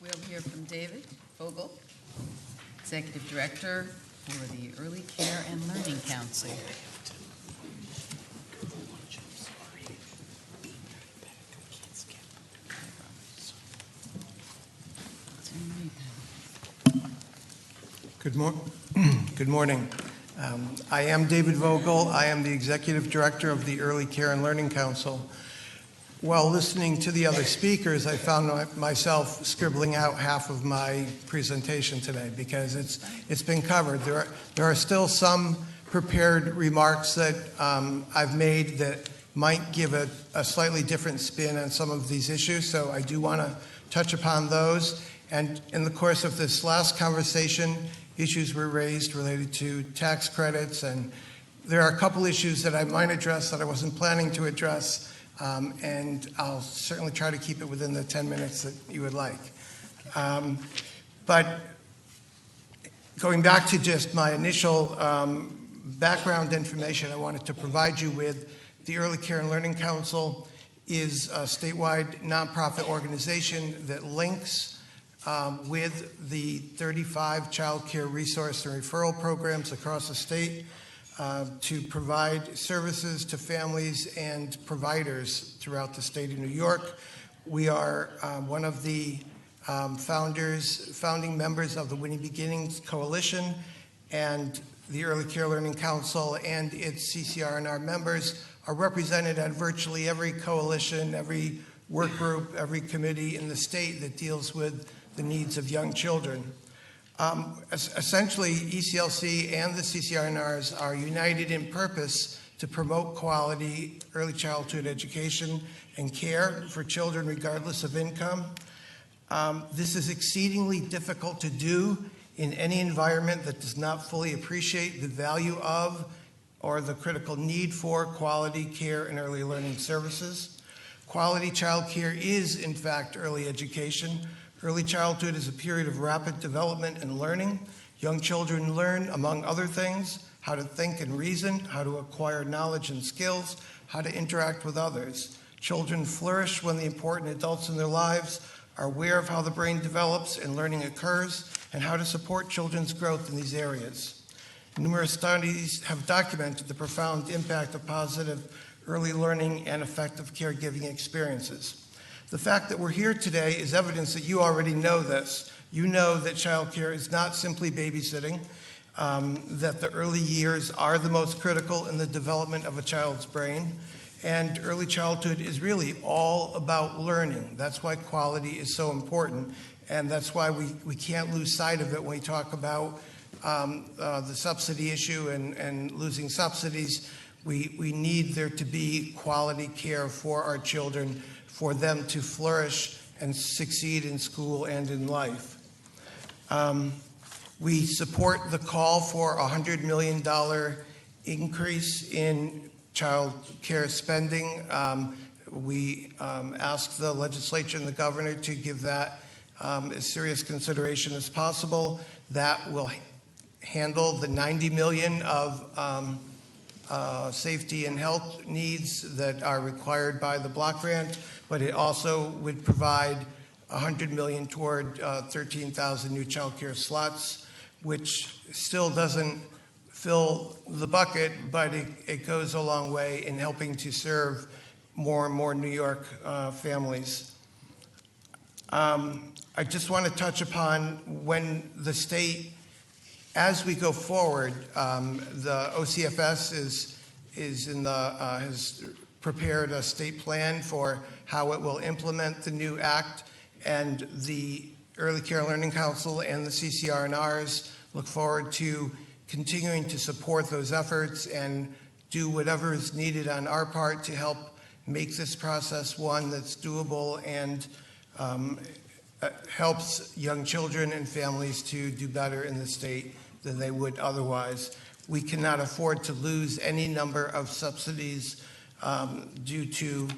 We'll hear from David Voegele, Executive Director for the Early Care and Learning Council. Good morning. I am David Voegele. I am the Executive Director of the Early Care and Learning Council. While listening to the other speakers, I found myself scribbling out half of my presentation today because it's been covered. There are still some prepared remarks that I've made that might give a slightly different spin on some of these issues, so I do want to touch upon those. And in the course of this last conversation, issues were raised related to tax credits, and there are a couple issues that I might address that I wasn't planning to address, and I'll certainly try to keep it within the 10 minutes that you would like. But going back to just my initial background information I wanted to provide you with, the Early Care and Learning Council is a statewide nonprofit organization that links with the 35 child care resource and referral programs across the state to provide services to families and providers throughout the state of New York. We are one of the founding members of the Winning Beginnings Coalition, and the Early Care Learning Council and its CCR&R members are represented at virtually every coalition, every work group, every committee in the state that deals with the needs of young children. Essentially, ECLC and the CCR&Rs are united in purpose to promote quality early childhood education and care for children regardless of income. This is exceedingly difficult to do in any environment that does not fully appreciate the value of or the critical need for quality care and early learning services. Quality child care is, in fact, early education. Early childhood is a period of rapid development and learning. Young children learn, among other things, how to think and reason, how to acquire knowledge and skills, how to interact with others. Children flourish when the important adults in their lives are aware of how the brain develops and learning occurs, and how to support children's growth in these areas. Numerous studies have documented the profound impact of positive early learning and effective caregiving experiences. The fact that we're here today is evidence that you already know this. You know that childcare is not simply babysitting, that the early years are the most critical in the development of a child's brain, and early childhood is really all about learning. That's why quality is so important, and that's why we can't lose sight of it when we talk about the subsidy issue and losing subsidies. We need there to be quality care for our children, for them to flourish and succeed in school and in life. We support the call for a $100 million increase in child care spending. We asked the legislature and the governor to give that as serious consideration as possible. That will handle the $90 million of safety and health needs that are required by the block grant, but it also would provide $100 million toward 13,000 new child care slots, which still doesn't fill the bucket, but it goes a long way in helping to serve more and more New York families. I just want to touch upon when the state, as we go forward, the OCFS has prepared a state plan for how it will implement the new act, and the Early Care Learning Council and the CCR&Rs look forward to continuing to support those efforts and do whatever is needed on our part to help make this process one that's doable and helps young children and families to do better in the state than they would otherwise. We cannot afford to lose any number of subsidies due to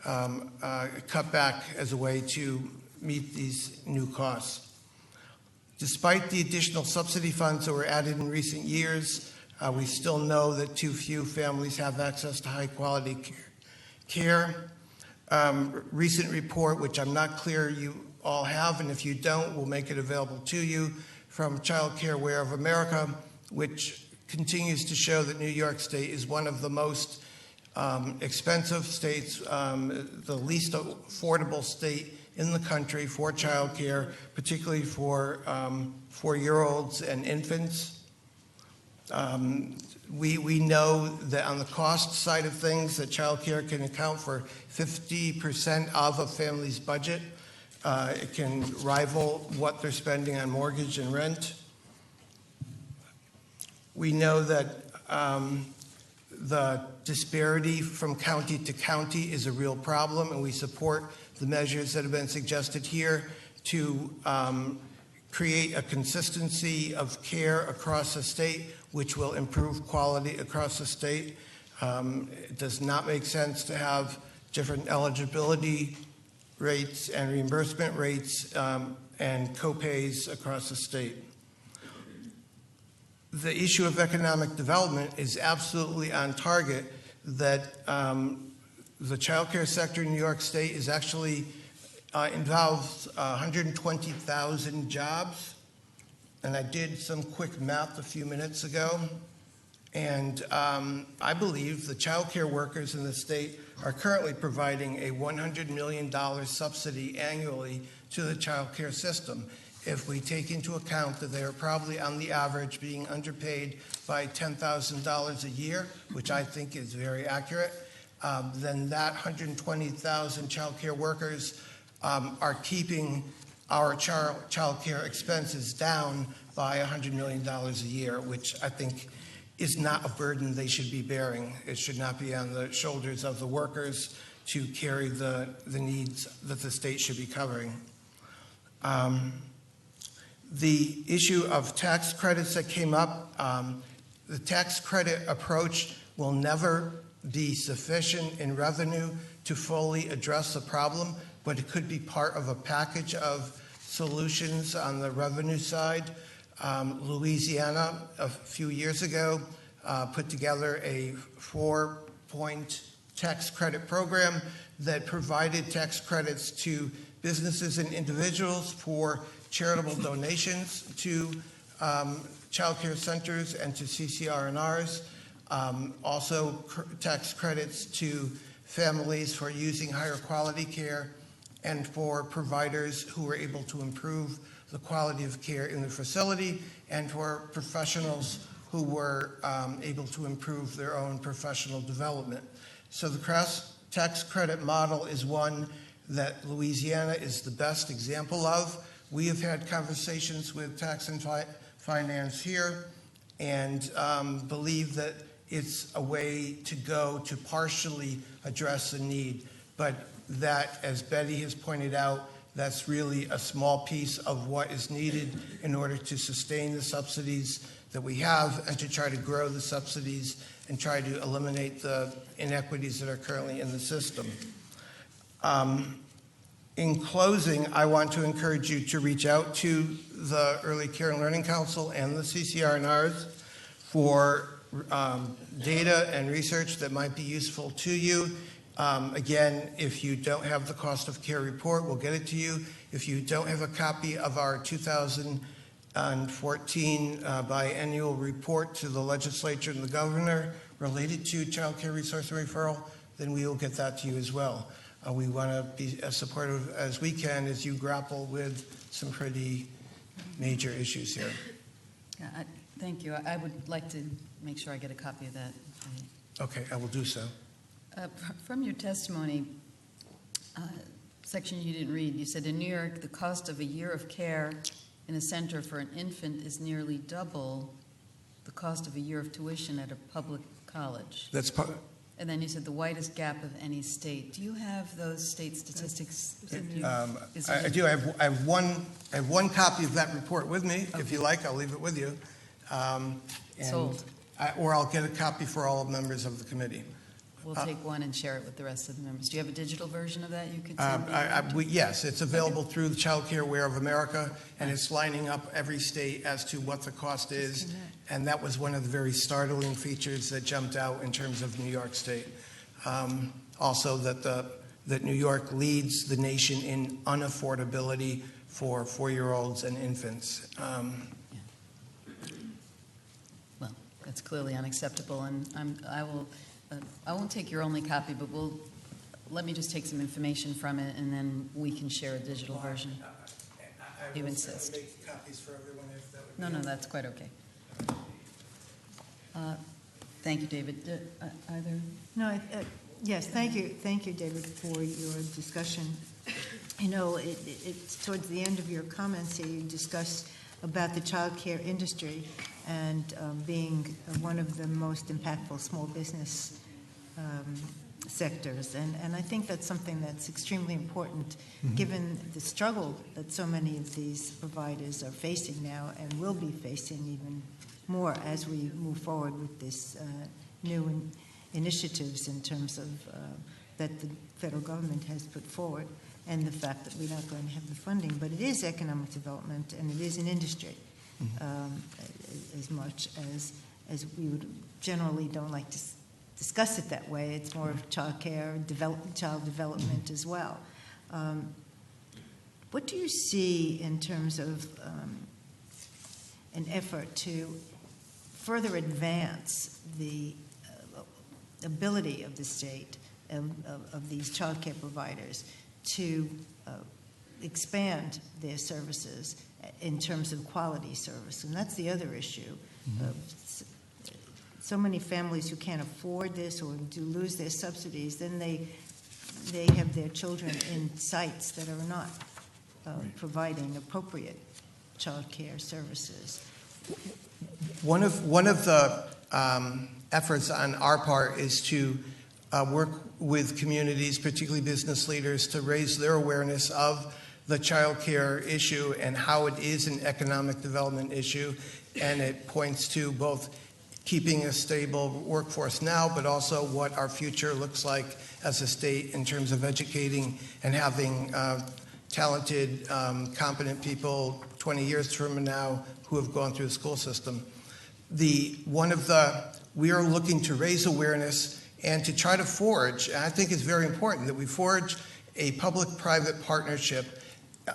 cutback as a way to meet these new costs. Despite the additional subsidy funds that were added in recent years, we still know that too few families have access to high quality care. Recent report, which I'm not clear you all have, and if you don't, we'll make it available to you from Child Care Aware of America, which continues to show that New York State is one of the most expensive states, the least affordable state in the country for child care, particularly for 4-year-olds and infants. We know that on the cost side of things, that child care can account for 50% of a family's budget. It can rival what they're spending on mortgage and rent. We know that the disparity from county to county is a real problem, and we support the measures that have been suggested here to create a consistency of care across the state, which will improve quality across the state. It does not make sense to have different eligibility rates and reimbursement rates and co-pays across the state. The issue of economic development is absolutely on target, that the child care sector in New York State is actually involves 120,000 jobs. And I did some quick math a few minutes ago. And I believe the child care workers in the state are currently providing a $100 million subsidy annually to the child care system. If we take into account that they are probably on the average being underpaid by $10,000 a year, which I think is very accurate, then that 120,000 child care workers are keeping our child care expenses down by $100 million a year, which I think is not a burden they should be bearing. It should not be on the shoulders of the workers to carry the needs that the state should be covering. The issue of tax credits that came up, the tax credit approach will never be sufficient in revenue to fully address the problem, but it could be part of a package of solutions on the revenue side. Louisiana, a few years ago, put together a 4-point tax credit program that provided tax credits to businesses and individuals for charitable donations to child care centers and to CCR&Rs. Also tax credits to families for using higher quality care and for providers who were able to improve the quality of care in the facility, and for professionals who were able to improve their own professional development. So the tax credit model is one that Louisiana is the best example of. We have had conversations with Tax and Finance here and believe that it's a way to go to partially address the need. But that, as Betty has pointed out, that's really a small piece of what is needed in order to sustain the subsidies that we have and to try to grow the subsidies and try to eliminate the inequities that are currently in the system. In closing, I want to encourage you to reach out to the Early Care and Learning Council and the CCR&Rs for data and research that might be useful to you. Again, if you don't have the cost of care report, we'll get it to you. If you don't have a copy of our 2014 biannual report to the Legislature and the Governor related to child care resource and referral, then we will get that to you as well. We want to be as supportive as we can as you grapple with some pretty major issues here. Yeah, thank you. I would like to make sure I get a copy of that. Okay, I will do so. From your testimony, section you didn't read, you said in New York, the cost of a year of care in a center for an infant is nearly double the cost of a year of tuition at a public college. That's part. And then you said the widest gap of any state. Do you have those state statistics? I do. I have one copy of that report with me. Okay. If you like, I'll leave it with you. Sold. Or I'll get a copy for all members of the committee. We'll take one and share it with the rest of the members. Do you have a digital version of that you could send me? Yes, it's available through the Child Care Aware of America, and it's lining up every state as to what the cost is. And that was one of the very startling features that jumped out in terms of New York State. Also that the that New York leads the nation in unaffordability for 4-year-olds and infants. Well, that's clearly unacceptable, and I won't take your only copy, but let me just take some information from it, and then we can share a digital version. I You will insist. make copies for everyone if that would No, be. that's quite okay. Thank you, David. Either? No, yes, thank you, David, for your discussion. You know, it's towards the end of your comments here, you discussed about the child care industry and being one of the most impactful small business sectors. And I think that's something that's extremely important, given the struggle that so many of these providers are facing now and will be facing even more as we move forward with this new initiatives in terms of that the federal government has put forward, and the fact that we're not going to have the funding. But it is economic development, and it is an industry, as much as we would generally don't like to discuss it that way. It's more of child care, child development as well. What do you see in terms of an effort to further advance the ability of the state of these child care providers to expand their services in terms of quality service? And that's the other issue. So many families who can't afford this or do lose their subsidies, then they have their children in sites that are not providing appropriate child care services. One of the efforts on our part is to work with communities, particularly business leaders, to raise their awareness of the child care issue and how it is an economic development issue. And it points to both keeping a stable workforce now, but also what our future looks like as a state in terms of educating and having talented, competent people 20 years from now who have gone through the school system. We are looking to raise awareness and to try to forge, and I think it's very important that we forge a public-private partnership.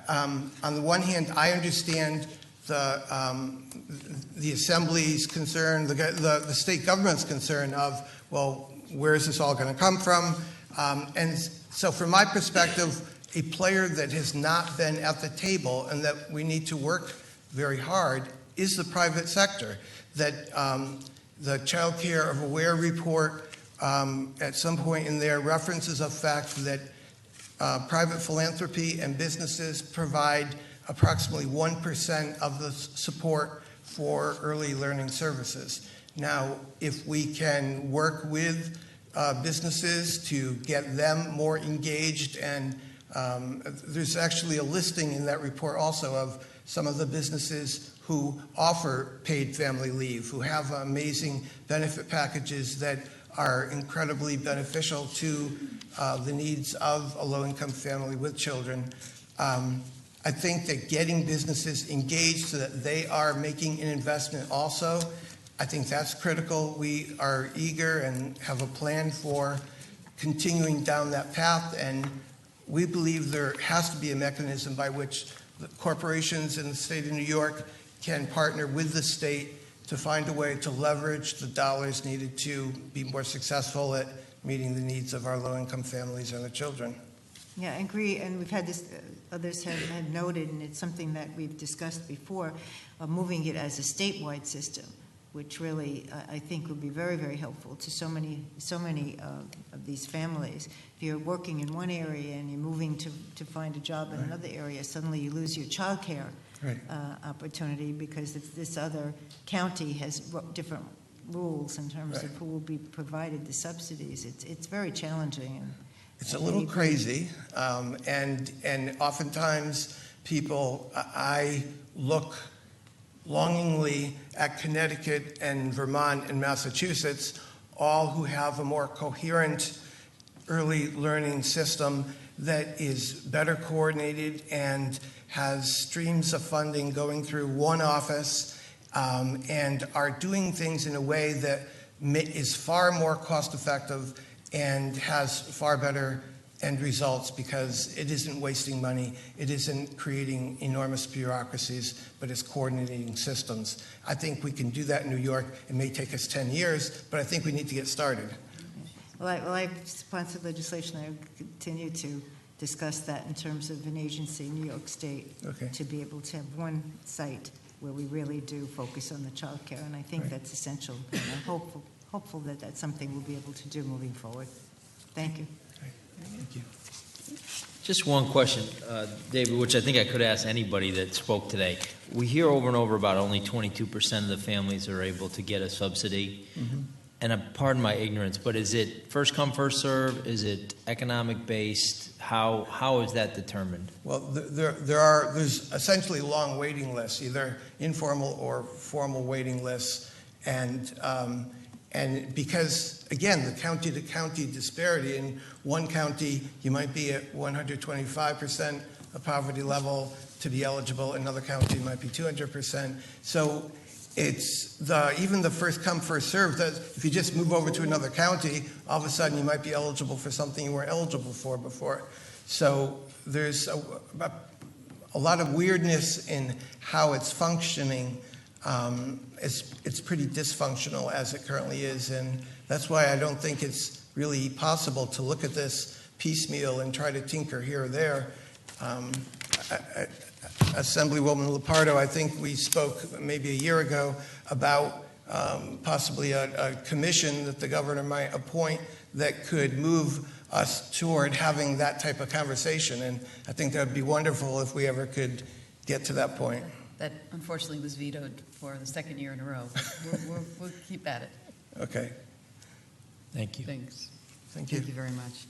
On the one hand, I understand the Assembly's concern, the state government's concern of, well, where is this all going to come from? And so from my perspective, a player that has not been at the table and that we need to work very hard is the private sector. That the Child Care of Aware report at some point in there references a fact that private philanthropy and businesses provide approximately 1% of the support for early learning services. Now, if we can work with businesses to get them more engaged, and there's actually a listing in that report also of some of the businesses who offer paid family leave, who have amazing benefit packages that are incredibly beneficial to the needs of a low-income family with children. I think that getting businesses engaged so that they are making an investment also, I think that's critical. We are eager and have a plan for continuing down that path, and we believe there has to be a mechanism by which the corporations in the state of New York can partner with the state to find a way to leverage the dollars needed to be more successful at meeting the needs of our low-income families and their children. Yeah, I agree, and we've had this, others have noted, and it's something that we've discussed before, moving it as a statewide system, which really I think would be very, very helpful to so many of these families. If you're working in one area and you're moving to find a job in another area, suddenly you lose your child care opportunity because this other county has different rules in terms of who will be provided the subsidies. It's very challenging. And it's a little crazy, and oftentimes people, I look longingly at Connecticut and Vermont and Massachusetts, all who have a more coherent early learning system that is better coordinated and has streams of funding going through one office, and are doing things in a way that is far more cost effective and has far better end results because it isn't wasting money, it isn't creating enormous bureaucracies, but it's coordinating systems. I think we can do that in New York. It may take us 10 years, but I think we need to get started. Well, I've sponsored legislation. I will continue to discuss that in terms of an agency in New York State, Okay. to be able to have one site where we really do focus on the child care, and I think Right. that's essential. And I'm hopeful that that's something we'll be able to do moving forward. Thank you. Thank you. Just one question, David, which I think I could ask anybody that spoke today. We hear over and over about only 22% of the families are able to get a subsidy. Mm-hmm. And pardon my ignorance, but is it first come, first serve? Is it economic based? How is that determined? Well, there's essentially long waiting lists, either informal or formal waiting lists, and because, again, the county-to-county disparity, in one county you might be at 125% of poverty level to be eligible, another county might be 200%. So it's even the first come, first served. If you just move over to another county, all of a sudden you might be eligible for something you weren't eligible for before. So there's a lot of weirdness in how it's functioning. It's pretty dysfunctional as it currently is, and that's why I don't think it's really possible to look at this piecemeal and try to tinker here or there. Assemblywoman Lupardo, I think we spoke maybe a year ago about possibly a commission that the governor might appoint that could move us toward having that type of conversation, and I think that would be wonderful if we ever could get to that point. That unfortunately was vetoed for the second year in a row. We'll keep at it. Okay. Thank you. Thanks. Thank you. Thank you very much.